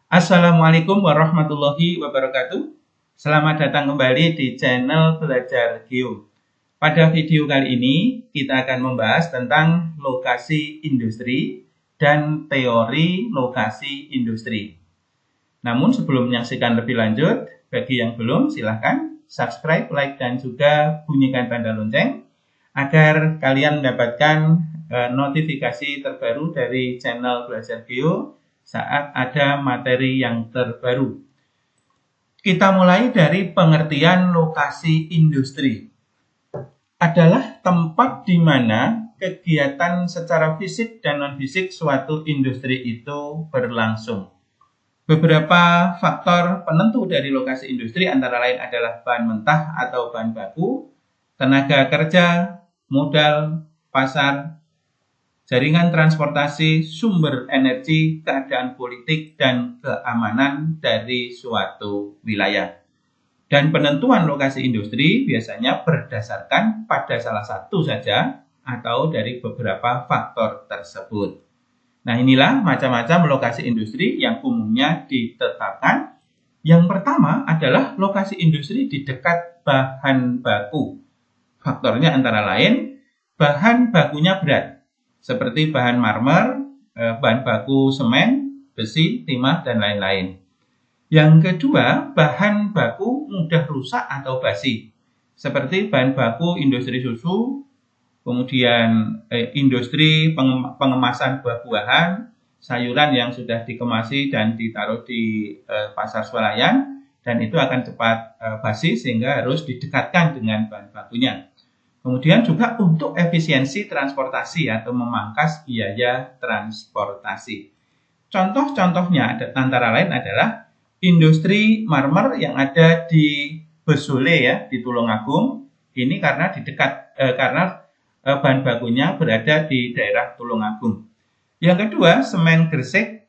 Assalamualaikum warahmatullahi wabarakatuh. Selamat datang kembali di channel Belajar Geo. Pada video kali ini kita akan membahas tentang lokasi industri dan teori lokasi industri. Namun sebelum menyaksikan lebih lanjut, bagi yang belum silahkan subscribe, like, dan juga bunyikan tanda lonceng agar kalian mendapatkan notifikasi terbaru dari channel Belajar Geo saat ada materi yang terbaru. Kita mulai dari pengertian lokasi industri. Adalah tempat di mana kegiatan secara fisik dan non-fisik suatu industri itu berlangsung. Beberapa faktor penentu dari lokasi industri antara lain adalah bahan mentah atau bahan baku, tenaga kerja, modal, pasar, jaringan transportasi, sumber energi, keadaan politik, dan keamanan dari suatu wilayah. Dan penentuan lokasi industri biasanya berdasarkan pada salah satu saja atau dari beberapa faktor tersebut. Nah, inilah macam-macam lokasi industri yang umumnya ditetapkan. Yang pertama adalah lokasi industri di dekat bahan baku. Faktornya antara lain, bahan bakunya berat, seperti bahan marmer, bahan baku semen, besi, timah, dan lain-lain. Yang kedua, bahan baku mudah rusak atau basi, seperti bahan baku industri susu, kemudian industri pengemasan buah-buahan, sayuran yang sudah dikemasi dan ditaruh di pasar swalayan, dan itu akan cepat basi sehingga harus didekatkan dengan bahan bakunya. Kemudian juga untuk efisiensi transportasi atau memangkas biaya transportasi. Contoh-contohnya antara lain adalah industri marmer yang ada di Besole ya, di Tulungagung. Ini karena karena bahan bakunya berada di daerah Tulungagung. Yang kedua, semen Gresik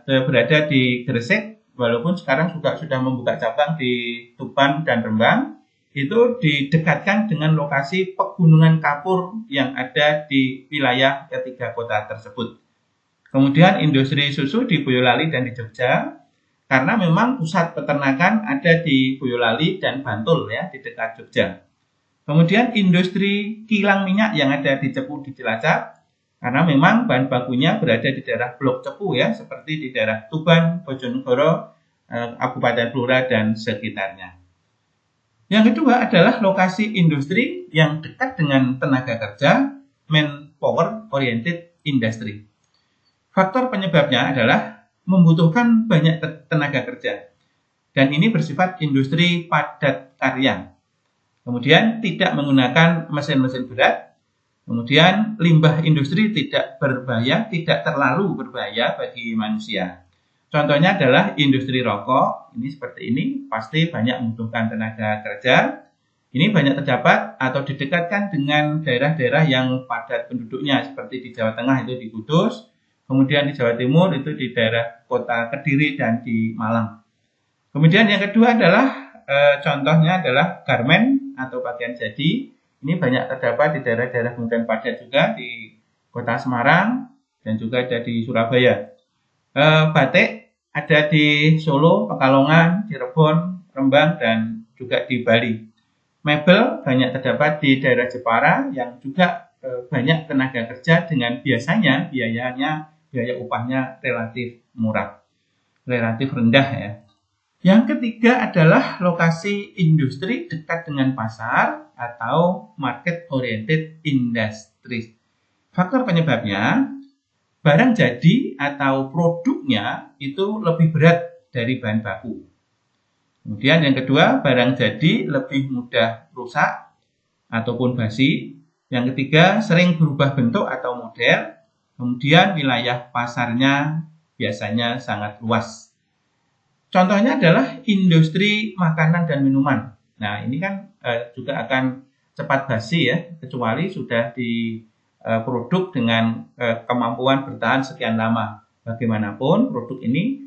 berada di Gresik, walaupun sekarang juga sudah membuka cabang di Tuban dan Rembang. Itu didekatkan dengan lokasi pegunungan kapur yang ada di wilayah ketiga kota tersebut. Kemudian industri susu di Boyolali dan di Jogja, karena memang pusat peternakan ada di Boyolali dan Bantul ya, di dekat Jogja. Kemudian industri kilang minyak yang ada di Cepu di Cilacap, karena memang bahan bakunya berada di daerah Blok Cepu ya, seperti di daerah Tuban, Bojonegoro, Kabupaten Blora, dan sekitarnya. Yang kedua adalah lokasi industri yang dekat dengan tenaga kerja, manpower oriented industry. Faktor penyebabnya adalah membutuhkan banyak tenaga kerja, dan ini bersifat industri padat karya. Kemudian tidak menggunakan mesin-mesin berat, kemudian limbah industri tidak berbahaya, tidak terlalu berbahaya bagi manusia. Contohnya adalah industri rokok, ini seperti ini, pasti banyak membutuhkan tenaga kerja. Ini banyak terdapat atau didekatkan dengan daerah-daerah yang padat penduduknya, seperti di Jawa Tengah itu di Kudus, kemudian di Jawa Timur itu di daerah kota Kediri dan di Malang. Kemudian yang kedua adalah, contohnya adalah garmen atau pakaian jadi. Ini banyak terdapat di daerah-daerah kemudian padat juga di kota Semarang dan juga ada di Surabaya. Batik ada di Solo, Pekalongan, Cirebon, Rembang, dan juga di Bali. Mebel banyak terdapat di daerah Jepara yang juga banyak tenaga kerja dengan biasanya biaya upahnya relatif murah, relatif rendah ya. Yang ketiga adalah lokasi industri dekat dengan pasar atau market oriented industry. Faktor penyebabnya, barang jadi atau produknya itu lebih berat dari bahan baku. Kemudian yang kedua, barang jadi lebih mudah rusak ataupun basi. Yang ketiga, sering berubah bentuk atau model. Kemudian wilayah pasarnya biasanya sangat luas. Contohnya adalah industri makanan dan minuman. Nah, ini kan juga akan cepat basi ya, kecuali sudah di produk dengan kemampuan bertahan sekian lama. Bagaimanapun produk ini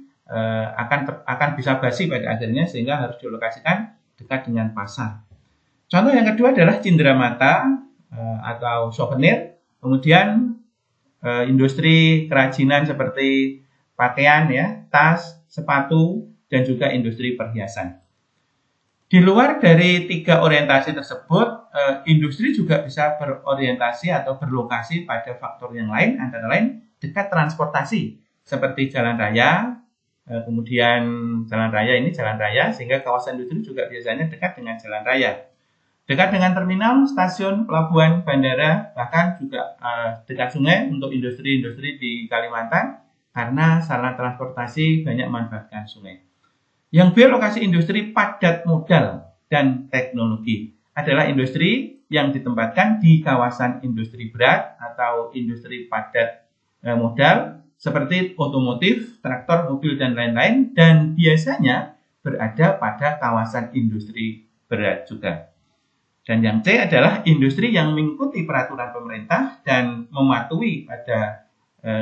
akan bisa basi pada akhirnya sehingga harus dilokasikan dekat dengan pasar. Contoh yang kedua adalah cenderamata atau souvenir. Kemudian industri kerajinan seperti pakaian ya, tas, sepatu, dan juga industri perhiasan. Di luar dari 3 orientasi tersebut, industri juga bisa berorientasi atau berlokasi pada faktor yang lain, antara lain dekat transportasi, seperti jalan raya, kemudian jalan raya, sehingga kawasan industri juga biasanya dekat dengan jalan raya. Dekat dengan terminal, stasiun, pelabuhan, bandara, bahkan juga dekat sungai untuk industri-industri di Kalimantan, karena sarana transportasi banyak memanfaatkan sungai. Yang B, lokasi industri padat modal dan teknologi adalah industri yang ditempatkan di kawasan industri berat atau industri padat modal seperti otomotif, traktor, mobil, dan lain-lain, dan biasanya berada pada kawasan industri berat juga. Dan yang C adalah industri yang mengikuti peraturan pemerintah dan mematuhi pada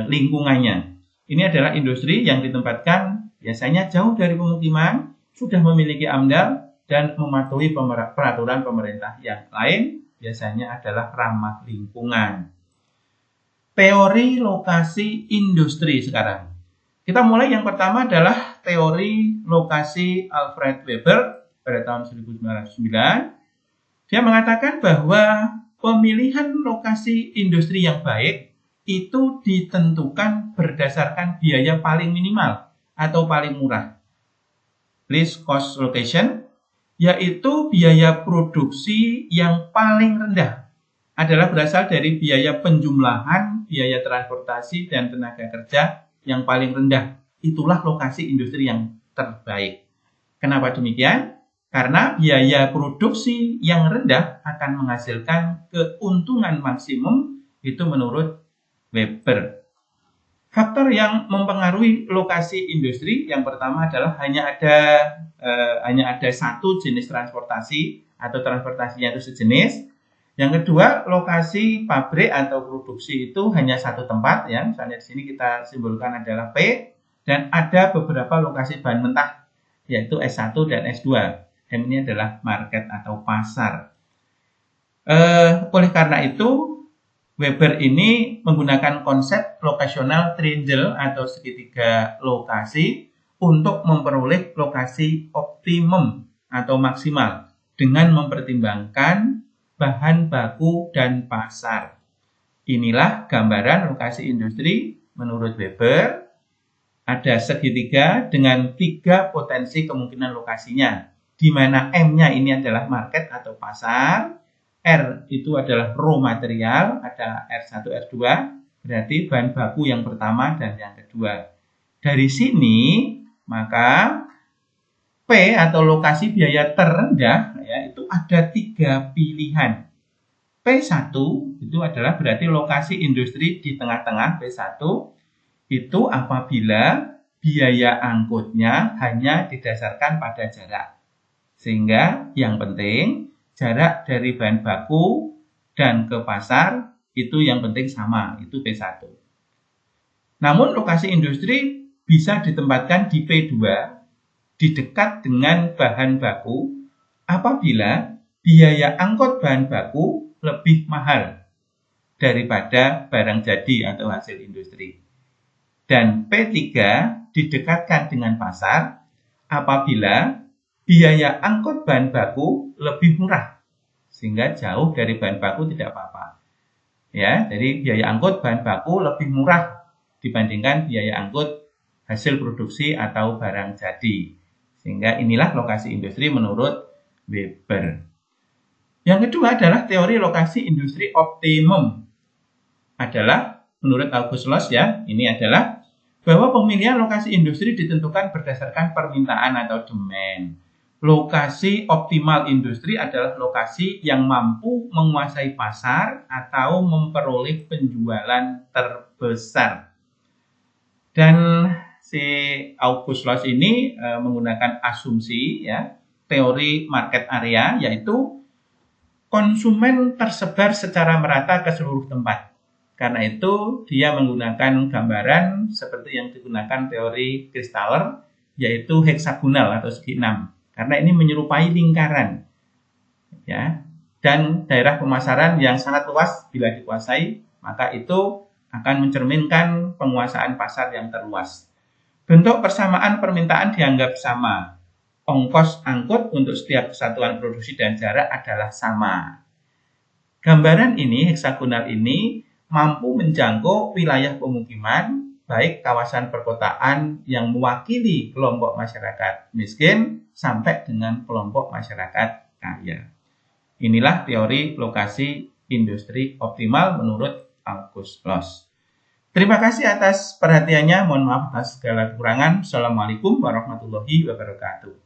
lingkungannya. Ini adalah industri yang ditempatkan biasanya jauh dari pemukiman, sudah memiliki AMDAL, dan mematuhi peraturan pemerintah yang lain, biasanya adalah ramah lingkungan. Teori lokasi industri sekarang. Kita mulai yang pertama adalah teori lokasi Alfred Weber pada tahun 1909. Dia mengatakan bahwa pemilihan lokasi industri yang baik itu ditentukan berdasarkan biaya paling minimal atau paling murah. Least cost location, yaitu biaya produksi yang paling rendah adalah berasal dari biaya penjumlahan, biaya transportasi, dan tenaga kerja yang paling rendah. Itulah lokasi industri yang terbaik. Kenapa demikian? Karena biaya produksi yang rendah akan menghasilkan keuntungan maksimum, itu menurut Weber. Faktor yang mempengaruhi lokasi industri yang pertama adalah hanya ada satu jenis transportasi atau transportasinya itu sejenis. Yang kedua, lokasi pabrik atau produksi itu hanya satu tempat ya. Misalnya di sini kita simbolkan adalah P, dan ada beberapa lokasi bahan mentah yaitu S1 dan S2. M ini adalah market atau pasar. Oleh karena itu, Weber ini menggunakan konsep locational triangle atau segitiga lokasi untuk memperoleh lokasi optimum atau maksimal dengan mempertimbangkan bahan baku dan pasar. Inilah gambaran lokasi industri menurut Weber. Ada segitiga dengan 3 potensi kemungkinan lokasinya, di mana M-nya ini adalah market atau pasar, R itu adalah raw material, ada R1, R2, berarti bahan baku yang pertama dan yang kedua. Dari sini, maka P atau lokasi biaya terendah, ya, itu ada 3 pilihan. P1 itu adalah berarti lokasi industri di tengah-tengah P1, itu apabila biaya angkutnya hanya didasarkan pada jarak. Sehingga yang penting jarak dari bahan baku dan ke pasar itu yang penting sama, itu P1. Namun lokasi industri bisa ditempatkan di P2, di dekat dengan bahan baku apabila biaya angkut bahan baku lebih mahal daripada barang jadi atau hasil industri. Dan P3 didekatkan dengan pasar apabila biaya angkut bahan baku lebih murah, sehingga jauh dari bahan baku tidak apa-apa. Ya, jadi biaya angkut bahan baku lebih murah dibandingkan biaya angkut hasil produksi atau barang jadi. Sehingga inilah lokasi industri menurut Weber. Yang kedua adalah teori lokasi industri optimum. Adalah menurut August Schloss ya, ini adalah bahwa pemilihan lokasi industri ditentukan berdasarkan permintaan atau demand. Lokasi optimal industri adalah lokasi yang mampu menguasai pasar atau memperoleh penjualan terbesar. Dan si August Schloss ini menggunakan asumsi ya, teori market area, yaitu konsumen tersebar secara merata ke seluruh tempat. Karena itu dia menggunakan gambaran seperti yang digunakan teori Christaller, yaitu heksagonal atau segi 6. Karena ini menyerupai lingkaran. Ya. Dan daerah pemasaran yang sangat luas bila dikuasai, maka itu akan mencerminkan penguasaan pasar yang terluas. Bentuk persamaan permintaan dianggap sama. Ongkos angkut untuk setiap kesatuan produksi dan jarak adalah sama. Gambaran ini, heksagonal ini, mampu menjangkau wilayah pemukiman, baik kawasan perkotaan yang mewakili kelompok masyarakat miskin sampai dengan kelompok masyarakat kaya. Inilah teori lokasi industri optimal menurut August Loss. Terima kasih atas perhatiannya. Mohon maaf atas segala kekurangan. Assalamualaikum warahmatullahi wabarakatuh.